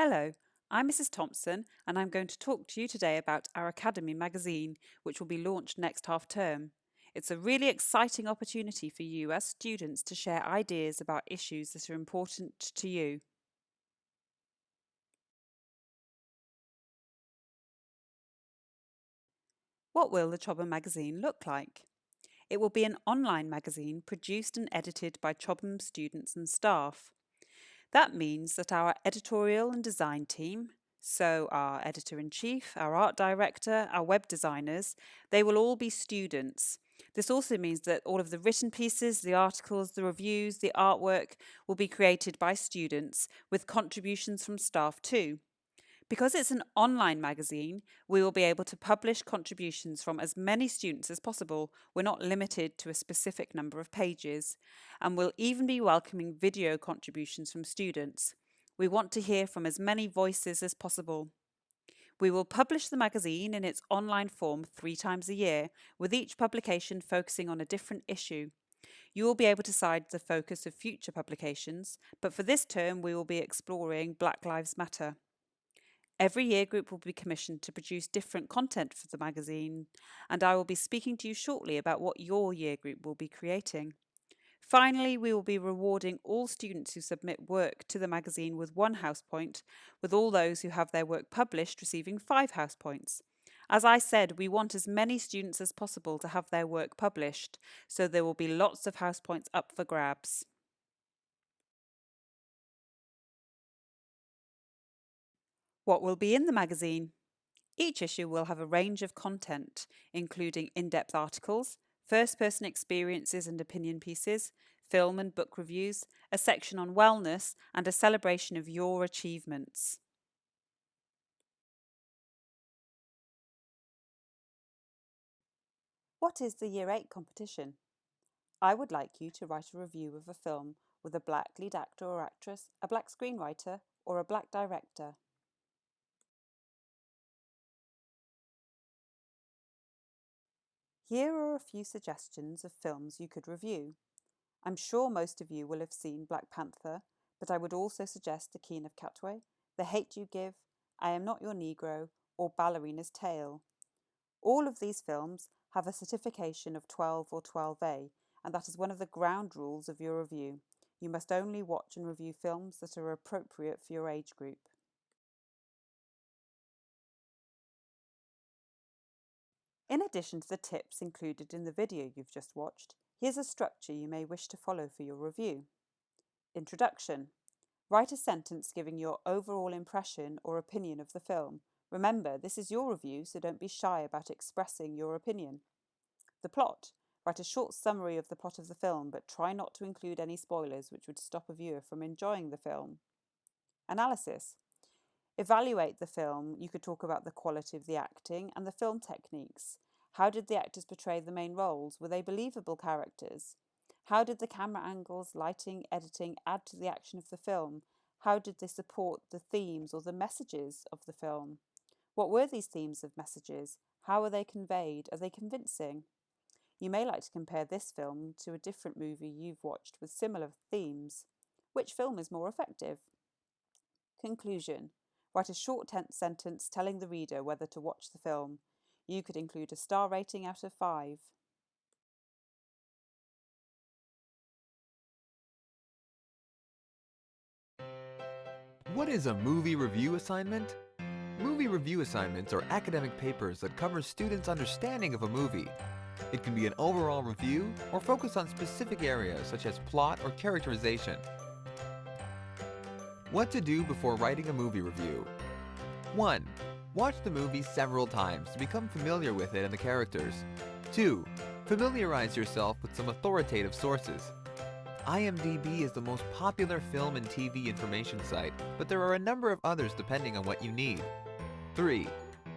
Hello, I'm Mrs. Thompson, and I'm going to talk to you today about our Academy magazine, which will be launched next half term. It's a really exciting opportunity for you as students to share ideas about issues that are important to you. What will the Chobham magazine look like? It will be an online magazine produced and edited by Chobham students and staff. That means that our editorial and design team, so our editor-in-chief, our art director, our web designers, they will all be students. This also means that all of the written pieces, the articles, the reviews, the artwork will be created by students with contributions from staff too. Because it's an online magazine, we will be able to publish contributions from as many students as possible. We're not limited to a specific number of pages, and we'll even be welcoming video contributions from students. We want to hear from as many voices as possible. We will publish the magazine in its online form 3 times a year, with each publication focusing on a different issue. You will be able to decide the focus of future publications, but for this term we will be exploring Black Lives Matter. Every year group will be commissioned to produce different content for the magazine, and I will be speaking to you shortly about what your year group will be creating. Finally, we will be rewarding all students who submit work to the magazine with 1 house point, with all those who have their work published receiving 5 house points. As I said, we want as many students as possible to have their work published, so there will be lots of house points up for grabs. What will be in the magazine? Each issue will have a range of content, including in-depth articles, first-person experiences and opinion pieces, film and book reviews, a section on wellness, and a celebration of your achievements. What is the Year 8 competition? I would like you to write a review of a film with a black lead actor or actress, a black screenwriter, or a black director. Here are a few suggestions of films you could review. I'm sure most of you will have seen Black Panther, but I would also suggest The Keen of Katwe, The Hate You Give, I Am Not Your Negro, or Ballerina's Tale. All of these films have a certification of 12 or 12A, and that is one of the ground rules of your review. You must only watch and review films that are appropriate for your age group. In addition to the tips included in the video you've just watched, here's a structure you may wish to follow for your review. Introduction. Write a sentence giving your overall impression or opinion of the film. Remember, this is your review, so don't be shy about expressing your opinion. The plot. Write a short summary of the plot of the film, but try not to include any spoilers which would stop a viewer from enjoying the film. Analysis. Evaluate the film. You could talk about the quality of the acting and the film techniques. How did the actors portray the main roles? Were they believable characters? How did the camera angles, lighting, editing add to the action of the film? How did they support the themes or the messages of the film? What were these themes of messages? How are they conveyed? Are they convincing? You may like to compare this film to a different movie you've watched with similar themes. Which film is more effective? Conclusion. Write a short sentence telling the reader whether to watch the film. You could include a star rating out of 5. What is a movie review assignment? Movie review assignments are academic papers that cover students' understanding of a movie. It can be an overall review or focus on specific areas such as plot or characterization. What to do before writing a movie review. 1. Watch the movie several times to become familiar with it and the characters. 2. Familiarize yourself with some authoritative sources. IMDb is the most popular film and TV information site, but there are a number of others depending on what you need. 3.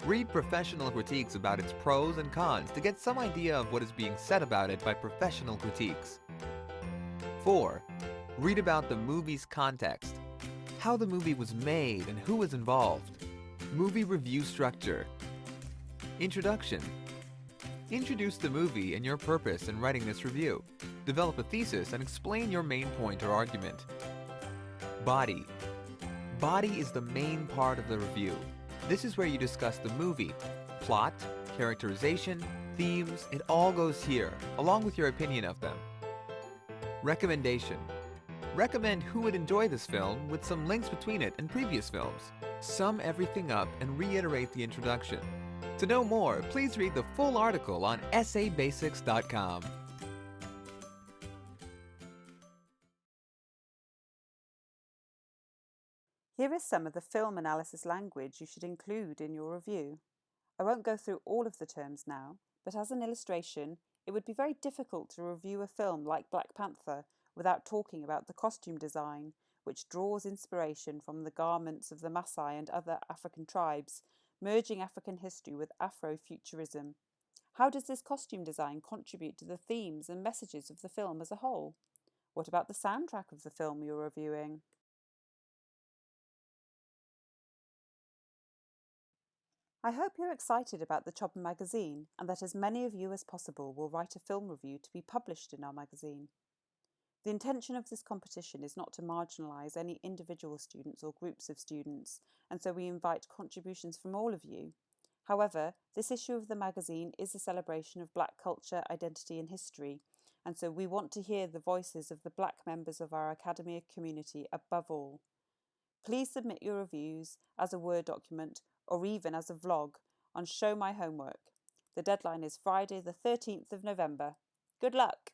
Read professional critiques about its pros and cons to get some idea of what is being said about it by professional critiques. 4. Read about the movie's context, how the movie was made and who was involved. Movie review structure. Introduction. Introduce the movie and your purpose in writing this review. Develop a thesis and explain your main point or argument. Body. Body is the main part of the review. This is where you discuss the movie. Plot, characterization, themes, it all goes here, along with your opinion of them. Recommendation. Recommend who would enjoy this film with some links between it and previous films. Sum everything up and reiterate the introduction. To know more, please read the full article on essaybasics.com. Here is some of the film analysis language you should include in your review. I won't go through all of the terms now, but as an illustration, it would be very difficult to review a film like Black Panther without talking about the costume design, which draws inspiration from the garments of the Maasai and other African tribes, merging African history with Afrofuturism. How does this costume design contribute to the themes and messages of the film as a whole? What about the soundtrack of the film you're reviewing? I hope you're excited about the Chobham magazine and that as many of you as possible will write a film review to be published in our magazine. The intention of this competition is not to marginalise any individual students or groups of students, and so we invite contributions from all of you. However, this issue of the magazine is a celebration of Black culture, identity and history, and so we want to hear the voices of the Black members of our academia community above all. Please submit your reviews as a Word document or even as a vlog on Show My Homework. The deadline is Friday the 13th of November. Good luck!